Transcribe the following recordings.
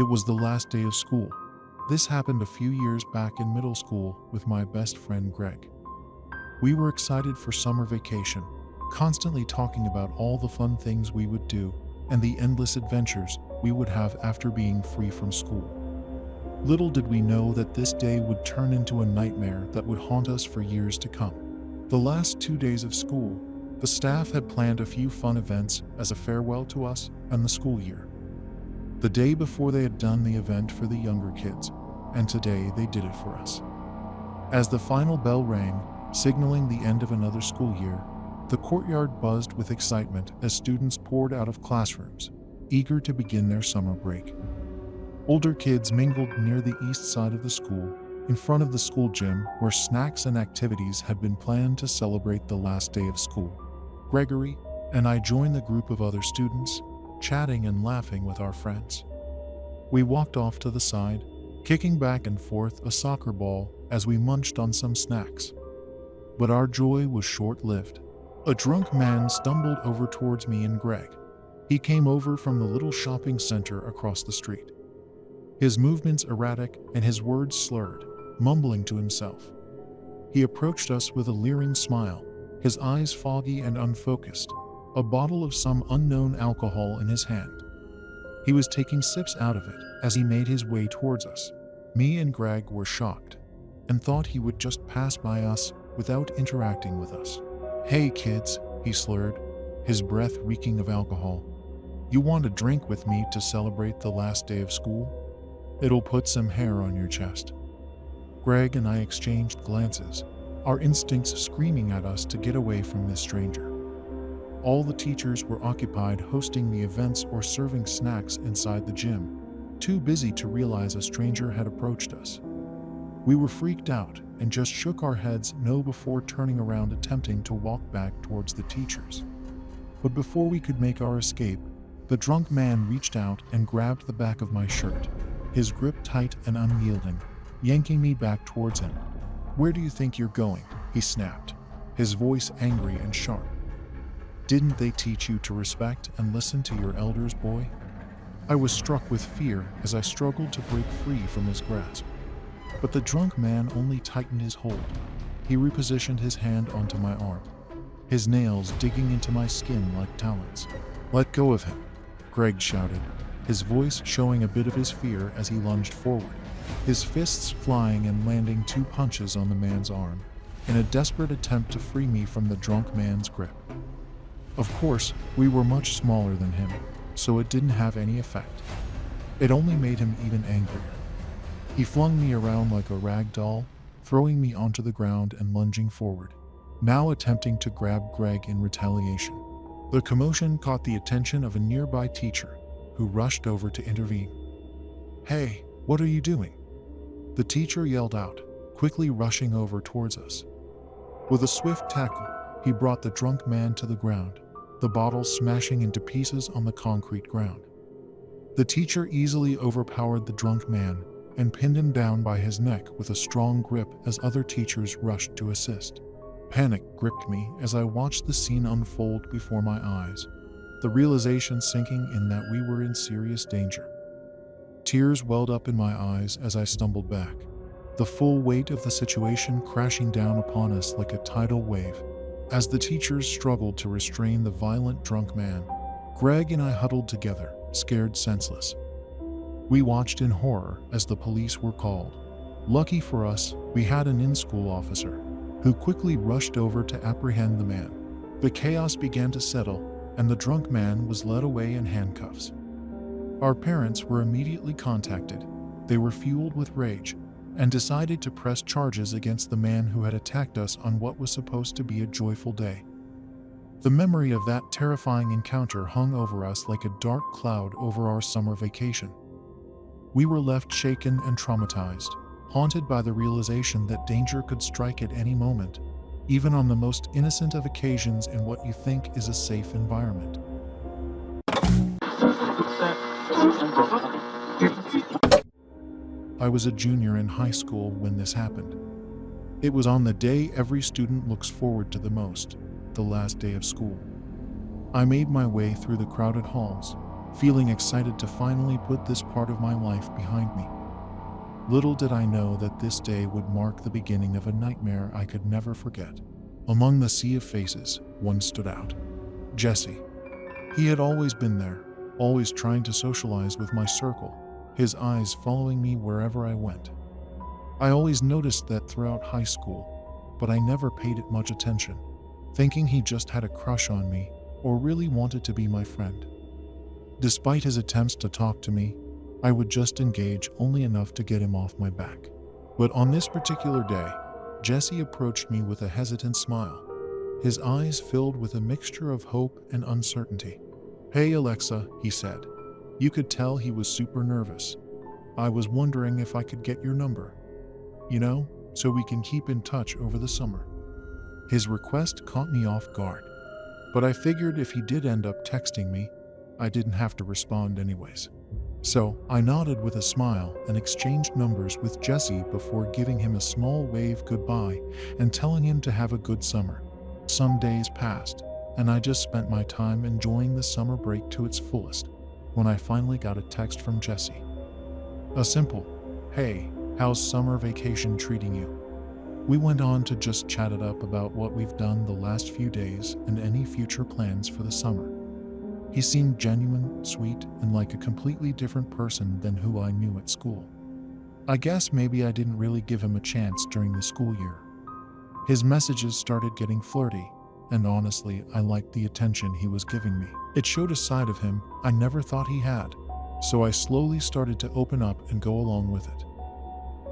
It was the last day of school. This happened a few years back in middle school with my best friend Greg. We were excited for summer vacation, constantly talking about all the fun things we would do and the endless adventures we would have after being free from school. Little did we know that this day would turn into a nightmare that would haunt us for years to come. The last 2 days of school, the staff had planned a few fun events as a farewell to us and the school year. The day before they had done the event for the younger kids, and today they did it for us. As the final bell rang, signaling the end of another school year, the courtyard buzzed with excitement as students poured out of classrooms, eager to begin their summer break. Older kids mingled near the east side of the school, in front of the school gym where snacks and activities had been planned to celebrate the last day of school. Gregory and I joined the group of other students, chatting and laughing with our friends. We walked off to the side, kicking back and forth a soccer ball as we munched on some snacks. But our joy was short-lived. A drunk man stumbled over towards me and Greg. He came over from the little shopping center across the street. His movements erratic and his words slurred, mumbling to himself. He approached us with a leering smile, his eyes foggy and unfocused, a bottle of some unknown alcohol in his hand. He was taking sips out of it as he made his way towards us. Me and Greg were shocked and thought he would just pass by us without interacting with us. "Hey kids," he slurred, his breath reeking of alcohol. "You want a drink with me to celebrate the last day of school? It'll put some hair on your chest." Greg and I exchanged glances, our instincts screaming at us to get away from this stranger. All the teachers were occupied hosting the events or serving snacks inside the gym, too busy to realize a stranger had approached us. We were freaked out and just shook our heads no before turning around attempting to walk back towards the teachers. But before we could make our escape, the drunk man reached out and grabbed the back of my shirt, his grip tight and unyielding, yanking me back towards him. "Where do you think you're going?" he snapped, his voice angry and sharp. "Didn't they teach you to respect and listen to your elders, boy?" I was struck with fear as I struggled to break free from his grasp. But the drunk man only tightened his hold. He repositioned his hand onto my arm, his nails digging into my skin like talons. "Let go of him," Greg shouted, his voice showing a bit of his fear as he lunged forward, his fists flying and landing 2 punches on the man's arm, in a desperate attempt to free me from the drunk man's grip. Of course, we were much smaller than him, so it didn't have any effect. It only made him even angrier. He flung me around like a rag doll, throwing me onto the ground and lunging forward, now attempting to grab Greg in retaliation. The commotion caught the attention of a nearby teacher, who rushed over to intervene. "Hey, what are you doing?" the teacher yelled out, quickly rushing over towards us. With a swift tackle, he brought the drunk man to the ground, the bottle smashing into pieces on the concrete ground. The teacher easily overpowered the drunk man and pinned him down by his neck with a strong grip as other teachers rushed to assist. Panic gripped me as I watched the scene unfold before my eyes, the realization sinking in that we were in serious danger. Tears welled up in my eyes as I stumbled back, the full weight of the situation crashing down upon us like a tidal wave. As the teachers struggled to restrain the violent drunk man, Greg and I huddled together, scared senseless. We watched in horror as the police were called. Lucky for us, we had an in-school officer, who quickly rushed over to apprehend the man. The chaos began to settle, and the drunk man was led away in handcuffs. Our parents were immediately contacted. They were fueled with rage, and decided to press charges against the man who had attacked us on what was supposed to be a joyful day. The memory of that terrifying encounter hung over us like a dark cloud over our summer vacation. We were left shaken and traumatized, haunted by the realization that danger could strike at any moment, even on the most innocent of occasions in what you think is a safe environment. I was a junior in high school when this happened. It was on the day every student looks forward to the most, the last day of school. I made my way through the crowded halls, feeling excited to finally put this part of my life behind me. Little did I know that this day would mark the beginning of a nightmare I could never forget. Among the sea of faces, one stood out. Jesse. He had always been there, always trying to socialize with my circle, his eyes following me wherever I went. I always noticed that throughout high school, but I never paid it much attention, thinking he just had a crush on me or really wanted to be my friend. Despite his attempts to talk to me, I would just engage only enough to get him off my back. But on this particular day, Jesse approached me with a hesitant smile, his eyes filled with a mixture of hope and uncertainty. "Hey Alexa," he said. You could tell he was super nervous. "I was wondering if I could get your number. So we can keep in touch over the summer." His request caught me off guard, but I figured if he did end up texting me, I didn't have to respond anyways. So I nodded with a smile and exchanged numbers with Jesse before giving him a small wave goodbye and telling him to have a good summer. Some days passed, and I just spent my time enjoying the summer break to its fullest when I finally got a text from Jesse. A simple, "Hey, how's summer vacation treating you?" We went on to just chat it up about what we've done the last few days and any future plans for the summer. He seemed genuine, sweet, and like a completely different person than who I knew at school. I guess maybe I didn't really give him a chance during the school year. His messages started getting flirty, and honestly, I liked the attention he was giving me. It showed a side of him I never thought he had, so I slowly started to open up and go along with it.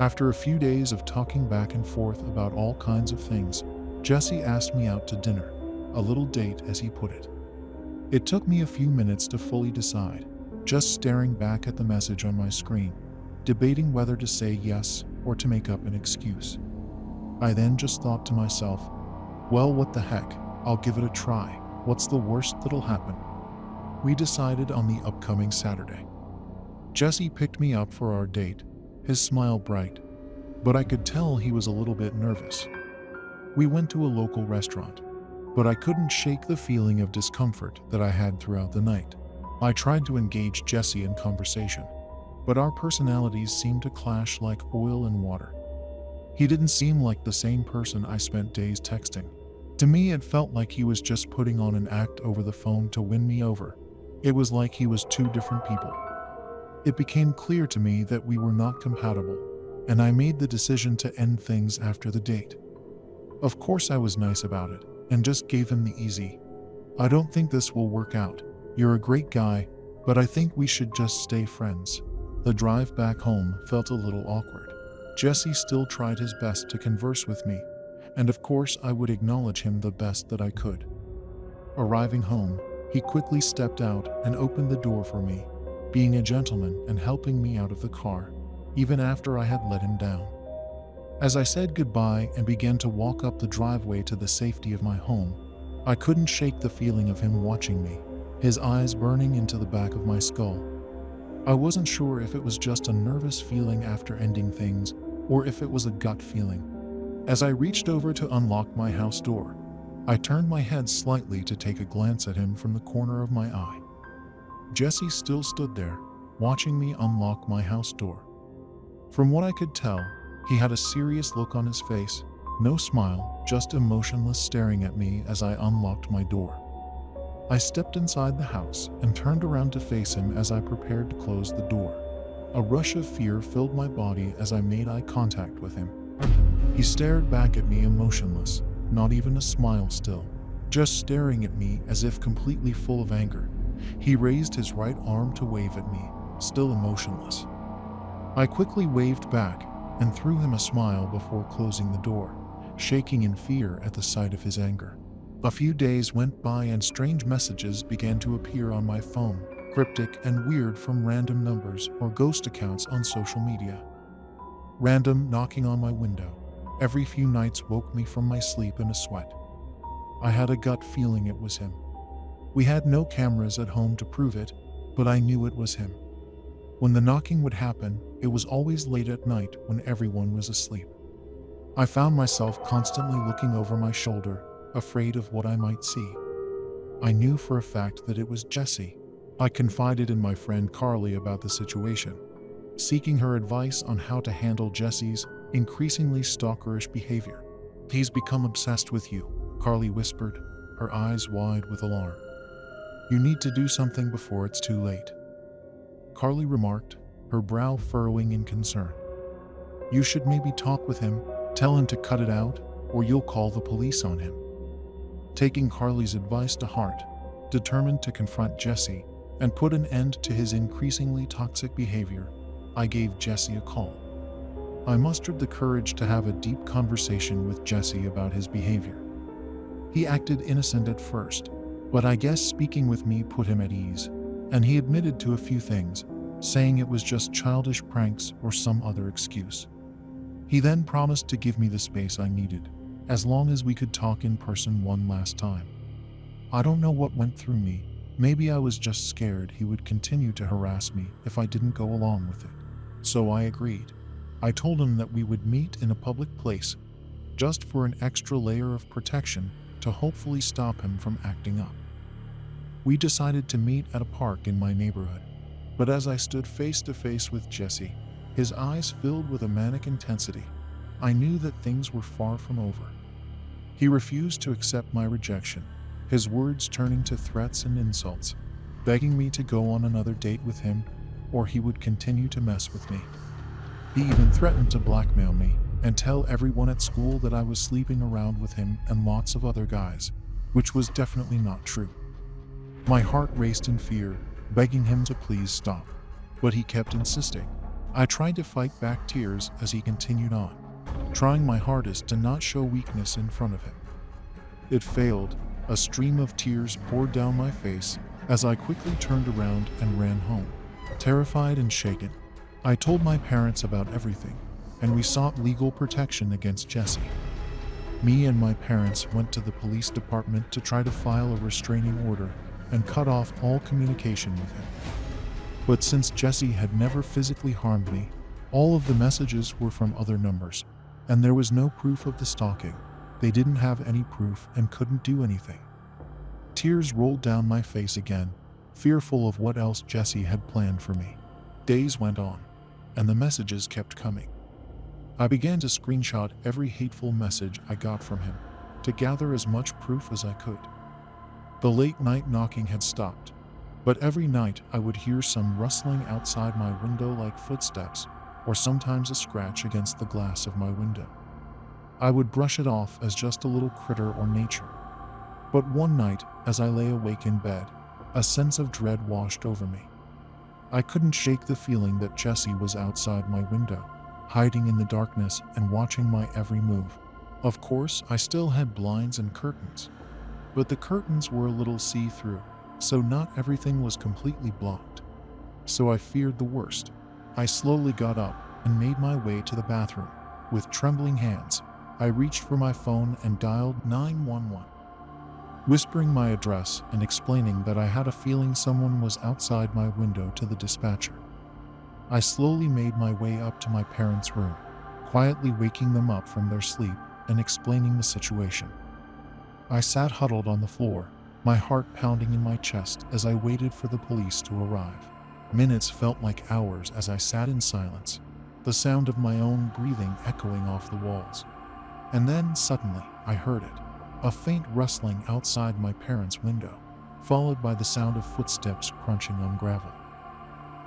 After a few days of talking back and forth about all kinds of things, Jesse asked me out to dinner, a little date as he put it. It took me a few minutes to fully decide, just staring back at the message on my screen, debating whether to say yes or to make up an excuse. I then just thought to myself, well, what the heck, I'll give it a try. What's the worst that'll happen? We decided on the upcoming Saturday. Jesse picked me up for our date, his smile bright, but I could tell he was a little bit nervous. We went to a local restaurant, but I couldn't shake the feeling of discomfort that I had throughout the night. I tried to engage Jesse in conversation, but our personalities seemed to clash like oil and water. He didn't seem like the same person I spent days texting. To me, it felt like he was just putting on an act over the phone to win me over. It was like he was two different people. It became clear to me that we were not compatible, and I made the decision to end things after the date. Of course, I was nice about it and just gave him the easy, "I don't think this will work out. You're a great guy, but I think we should just stay friends." The drive back home felt a little awkward. Jesse still tried his best to converse with me, and of course I would acknowledge him the best that I could. Arriving home, he quickly stepped out and opened the door for me, being a gentleman and helping me out of the car, even after I had let him down. As I said goodbye and began to walk up the driveway to the safety of my home, I couldn't shake the feeling of him watching me, his eyes burning into the back of my skull. I wasn't sure if it was just a nervous feeling after ending things, or if it was a gut feeling. As I reached over to unlock my house door, I turned my head slightly to take a glance at him from the corner of my eye. Jesse still stood there, watching me unlock my house door. From what I could tell, he had a serious look on his face, no smile, just emotionless staring at me as I unlocked my door. I stepped inside the house and turned around to face him as I prepared to close the door. A rush of fear filled my body as I made eye contact with him. He stared back at me emotionless, not even a smile still, just staring at me as if completely full of anger. He raised his right arm to wave at me, still emotionless. I quickly waved back and threw him a smile before closing the door, shaking in fear at the sight of his anger. A few days went by and strange messages began to appear on my phone, cryptic and weird from random numbers or ghost accounts on social media. Random knocking on my window every few nights woke me from my sleep in a sweat. I had a gut feeling it was him. We had no cameras at home to prove it, but I knew it was him. When the knocking would happen, it was always late at night when everyone was asleep. I found myself constantly looking over my shoulder, afraid of what I might see. I knew for a fact that it was Jesse, I confided in my friend Carly about the situation, seeking her advice on how to handle Jesse's increasingly stalkerish behavior. "He's become obsessed with you," Carly whispered, her eyes wide with alarm. "You need to do something before it's too late," Carly remarked, her brow furrowing in concern. "You should maybe talk with him, tell him to cut it out, or you'll call the police on him." Taking Carly's advice to heart, determined to confront Jesse and put an end to his increasingly toxic behavior, I gave Jesse a call. I mustered the courage to have a deep conversation with Jesse about his behavior. He acted innocent at first, but I guess speaking with me put him at ease, and he admitted to a few things, saying it was just childish pranks or some other excuse. He then promised to give me the space I needed, as long as we could talk in person one last time. I don't know what went through me. Maybe I was just scared he would continue to harass me if I didn't go along with it. So I agreed. I told him that we would meet in a public place, just for an extra layer of protection to hopefully stop him from acting up. We decided to meet at a park in my neighborhood, but as I stood face to face with Jesse, his eyes filled with a manic intensity, I knew that things were far from over. He refused to accept my rejection, his words turning to threats and insults, begging me to go on another date with him, or he would continue to mess with me. He even threatened to blackmail me and tell everyone at school that I was sleeping around with him and lots of other guys, which was definitely not true. My heart raced in fear, begging him to please stop, but he kept insisting. I tried to fight back tears as he continued on, trying my hardest to not show weakness in front of him. It failed. A stream of tears poured down my face as I quickly turned around and ran home, terrified and shaken. I told my parents about everything, and we sought legal protection against Jesse. Me and my parents went to the police department to try to file a restraining order and cut off all communication with him. But since Jesse had never physically harmed me, all of the messages were from other numbers, and there was no proof of the stalking. They didn't have any proof and couldn't do anything. Tears rolled down my face again, fearful of what else Jesse had planned for me. Days went on, and the messages kept coming. I began to screenshot every hateful message I got from him, to gather as much proof as I could. The late-night knocking had stopped, but every night I would hear some rustling outside my window like footsteps, or sometimes a scratch against the glass of my window. I would brush it off as just a little critter or nature. But one night, as I lay awake in bed, a sense of dread washed over me. I couldn't shake the feeling that Jesse was outside my window, hiding in the darkness and watching my every move. Of course, I still had blinds and curtains, but the curtains were a little see-through, so not everything was completely blocked. So I feared the worst. I slowly got up and made my way to the bathroom. With trembling hands, I reached for my phone and dialed 911, whispering my address and explaining that I had a feeling someone was outside my window to the dispatcher. I slowly made my way up to my parents' room, quietly waking them up from their sleep and explaining the situation. I sat huddled on the floor, my heart pounding in my chest as I waited for the police to arrive. Minutes felt like hours as I sat in silence, the sound of my own breathing echoing off the walls. And then suddenly, I heard it, a faint rustling outside my parents' window, followed by the sound of footsteps crunching on gravel.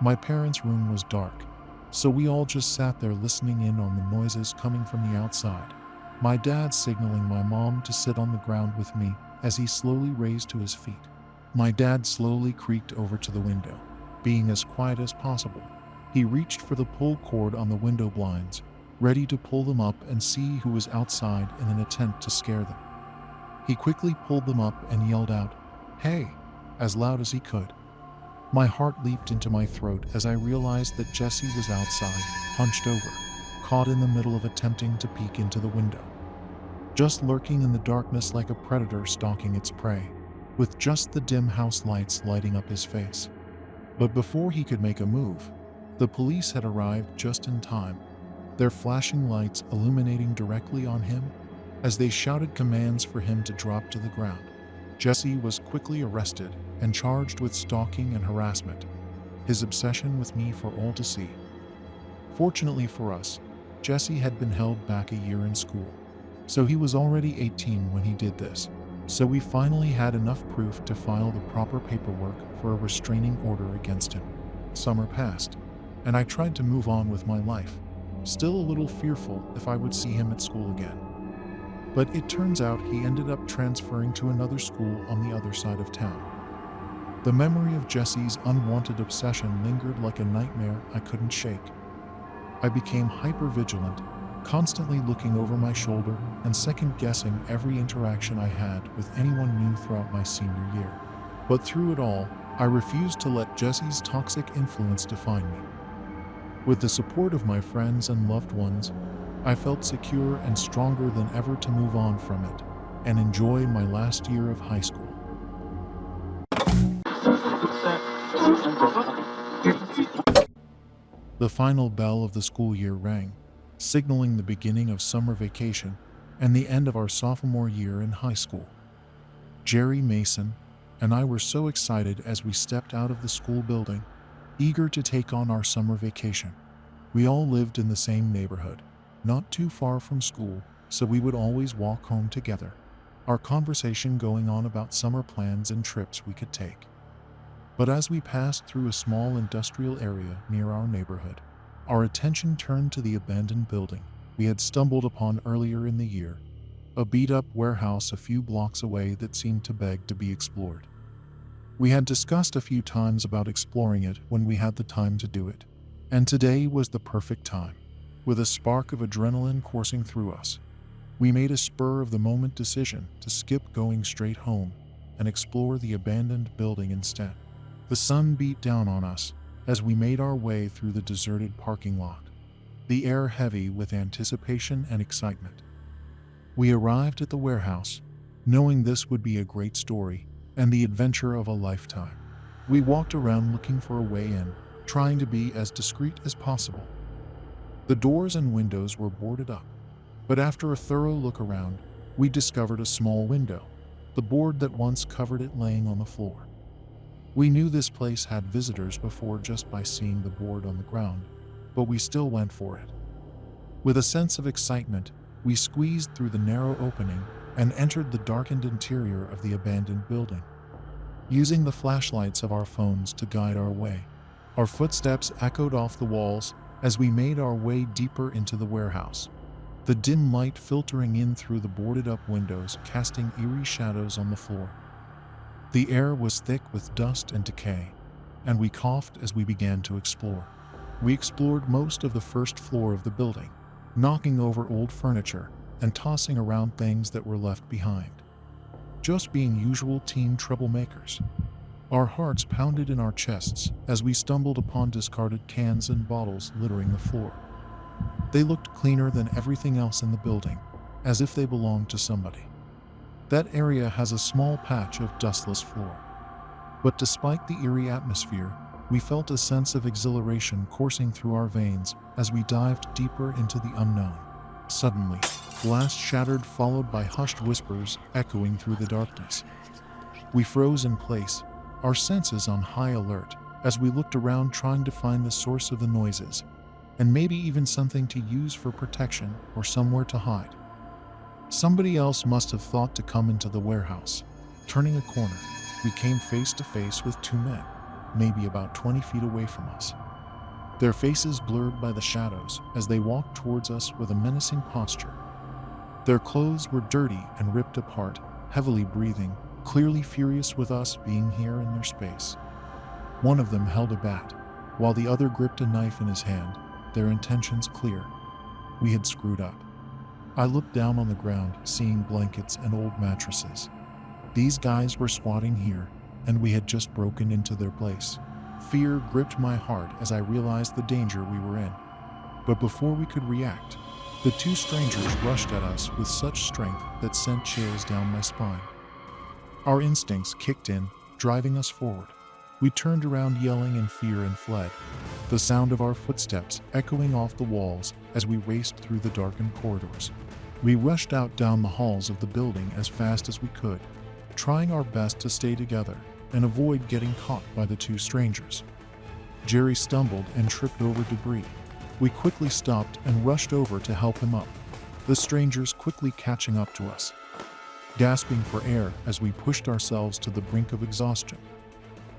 My parents' room was dark, so we all just sat there listening in on the noises coming from the outside. My dad signaling my mom to sit on the ground with me as he slowly raised to his feet. My dad slowly creaked over to the window, being as quiet as possible. He reached for the pull cord on the window blinds, ready to pull them up and see who was outside in an attempt to scare them. He quickly pulled them up and yelled out, "Hey," as loud as he could. My heart leaped into my throat as I realized that Jesse was outside, hunched over, caught in the middle of attempting to peek into the window. Just lurking in the darkness like a predator stalking its prey, with just the dim house lights lighting up his face. But before he could make a move, the police had arrived just in time, their flashing lights illuminating directly on him as they shouted commands for him to drop to the ground. Ghoztee was quickly arrested and charged with stalking and harassment, his obsession with me for all to see. Fortunately for us, Ghoztee had been held back a year in school, so he was already 18 when he did this. So we finally had enough proof to file the proper paperwork for a restraining order against him. Summer passed, and I tried to move on with my life, still a little fearful if I would see him at school again. But it turns out he ended up transferring to another school on the other side of town. The memory of Ghoztee's unwanted obsession lingered like a nightmare I couldn't shake. I became hyper-vigilant, constantly looking over my shoulder and second-guessing every interaction I had with anyone new throughout my senior year. But through it all, I refused to let Ghoztee's toxic influence define me. With the support of my friends and loved ones, I felt secure and stronger than ever to move on from it and enjoy my last year of high school. The final bell of the school year rang, signaling the beginning of summer vacation and the end of our sophomore year in high school. Jerry, Mason, and I were so excited as we stepped out of the school building, eager to take on our summer vacation. We all lived in the same neighborhood, not too far from school, so we would always walk home together, our conversation going on about summer plans and trips we could take. But as we passed through a small industrial area near our neighborhood, our attention turned to the abandoned building we had stumbled upon earlier in the year, a beat-up warehouse a few blocks away that seemed to beg to be explored. We had discussed a few times about exploring it when we had the time to do it, and today was the perfect time. With a spark of adrenaline coursing through us, we made a spur-of-the-moment decision to skip going straight home and explore the abandoned building instead. The sun beat down on us as we made our way through the deserted parking lot, the air heavy with anticipation and excitement. We arrived at the warehouse, knowing this would be a great story and the adventure of a lifetime. We walked around looking for a way in, trying to be as discreet as possible. The doors and windows were boarded up, but after a thorough look around, we discovered a small window, the board that once covered it laying on the floor. We knew this place had visitors before just by seeing the board on the ground, but we still went for it. With a sense of excitement, we squeezed through the narrow opening and entered the darkened interior of the abandoned building. Using the flashlights of our phones to guide our way, our footsteps echoed off the walls as we made our way deeper into the warehouse, the dim light filtering in through the boarded-up windows, casting eerie shadows on the floor. The air was thick with dust and decay, and we coughed as we began to explore. We explored most of the first floor of the building, knocking over old furniture and tossing around things that were left behind. Just being usual teen troublemakers. Our hearts pounded in our chests as we stumbled upon discarded cans and bottles littering the floor. They looked cleaner than everything else in the building, as if they belonged to somebody. That area has a small patch of dustless floor. But despite the eerie atmosphere, we felt a sense of exhilaration coursing through our veins as we dived deeper into the unknown. Suddenly, glass shattered, followed by hushed whispers echoing through the darkness. We froze in place, our senses on high alert, as we looked around trying to find the source of the noises, and maybe even something to use for protection or somewhere to hide. Somebody else must have thought to come into the warehouse. Turning a corner, we came face to face with two men, maybe about 20 feet away from us. Their faces blurred by the shadows as they walked towards us with a menacing posture. Their clothes were dirty and ripped apart, heavily breathing, clearly furious with us being here in their space. One of them held a bat, while the other gripped a knife in his hand, their intentions clear. We had screwed up. I looked down on the ground, seeing blankets and old mattresses. These guys were squatting here, and we had just broken into their place. Fear gripped my heart as I realized the danger we were in. But before we could react, the two strangers rushed at us with such strength that sent chills down my spine. Our instincts kicked in, driving us forward. We turned around yelling in fear and fled, the sound of our footsteps echoing off the walls as we raced through the darkened corridors. We rushed out down the halls of the building as fast as we could, trying our best to stay together and avoid getting caught by the two strangers. Jerry stumbled and tripped over debris. We quickly stopped and rushed over to help him up, the strangers quickly catching up to us, gasping for air as we pushed ourselves to the brink of exhaustion.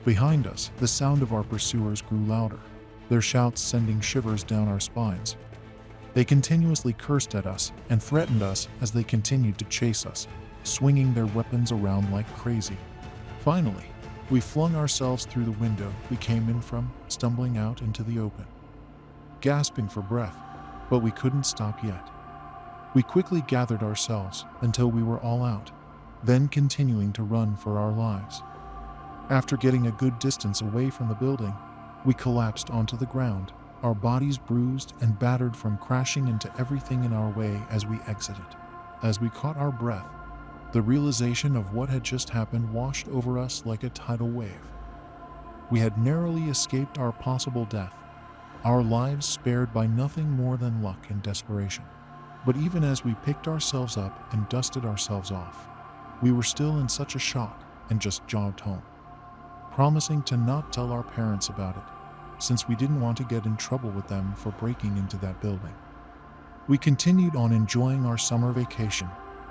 Behind us, the sound of our pursuers grew louder, their shouts sending shivers down our spines. They continuously cursed at us and threatened us as they continued to chase us, swinging their weapons around like crazy. Finally, we flung ourselves through the window we came in from, stumbling out into the open, gasping for breath, but we couldn't stop yet. We quickly gathered ourselves until we were all out, then continuing to run for our lives. After getting a good distance away from the building, we collapsed onto the ground, our bodies bruised and battered from crashing into everything in our way as we exited. As we caught our breath, the realization of what had just happened washed over us like a tidal wave. We had narrowly escaped our possible death, our lives spared by nothing more than luck and desperation. But even as we picked ourselves up and dusted ourselves off, we were still in such a shock and just jogged home, promising to not tell our parents about it, since we didn't want to get in trouble with them for breaking into that building. We continued on enjoying our summer vacation,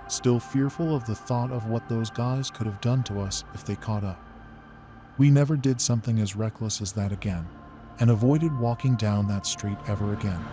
still fearful of the thought of what those guys could have done to us if they caught up. We never did something as reckless as that again, and avoided walking down that street ever again.